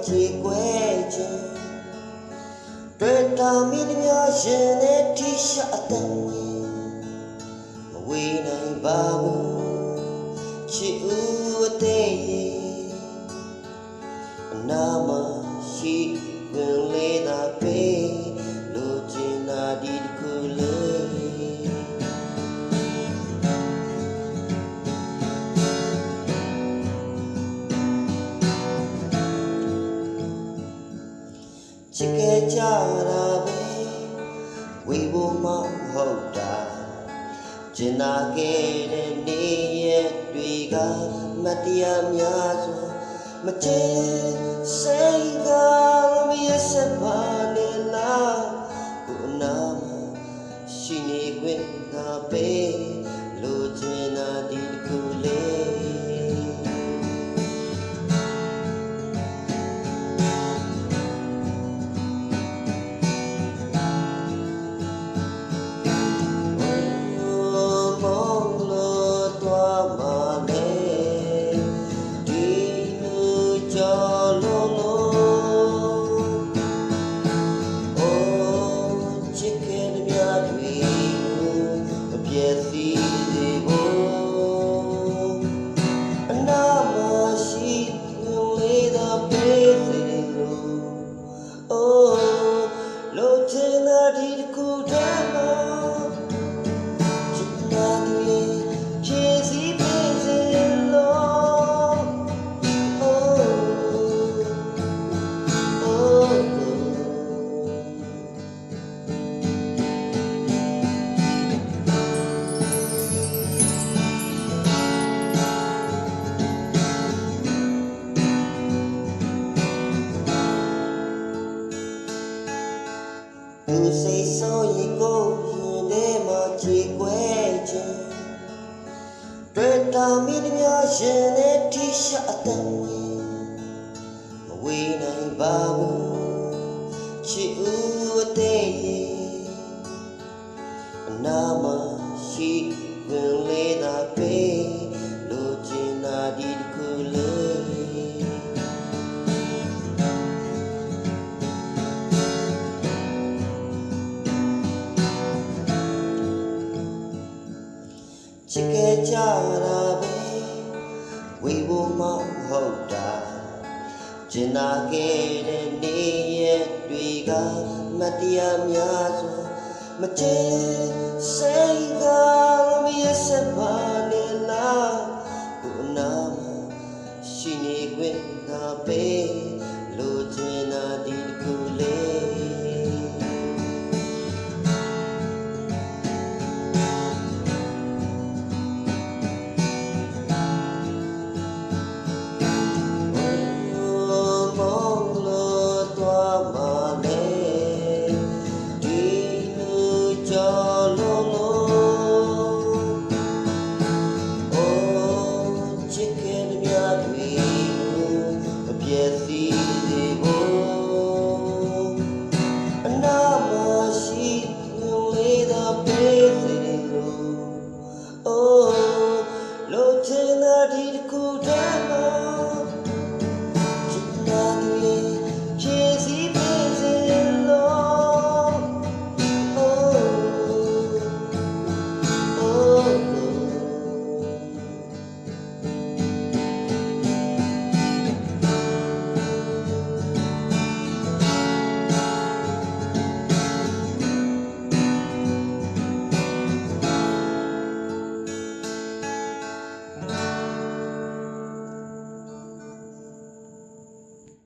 ကြေကွဲခြင်းတွေ့တာမိသည်များရှင်နဲ့ထိရှအတန်ဝင်မဝေးနိုင်ပါဘူးချစ်ဦးအသေးအနာမရှိခွင်လေးသာပေးလိုချင်တာဒီတစ်ခုလေးချစ်ခဲ့ကြတာပဲဝေဖို့မဟုတ်တာကျင်နာခဲ့တဲ့နေ့ရက်တွေကမတရားများစွာမချစ်စိတ်ကမရစပါနဲ့လားကိုနာရှိနေခွင့်သာပေးလိုချင်တာဒီတစ်ခုလေးသူစိတ်ဆိုးရင်ကိုရင်ထဲမှာကြေကွဲခြင်းတွေ့တာမိသည်များရှင်နဲ့ထိရှအတန်ဝင်မဝေးနိုင်ပါဘူးချစ်ဦးအသေးအနာမရှိခွင်လေးသာပေးလိုချင်တာဒီတစ်ခုလေးချစ်ခဲ့ကြတာပဲဝေဖို့မဟုတ်တာကျင်နာခဲ့တဲ့နေ့ရက်တွေကမတရားများစွာမချစ်စိတ်ကမရစပါနဲ့လားကိုနာရှိနေခွင့်သာပေး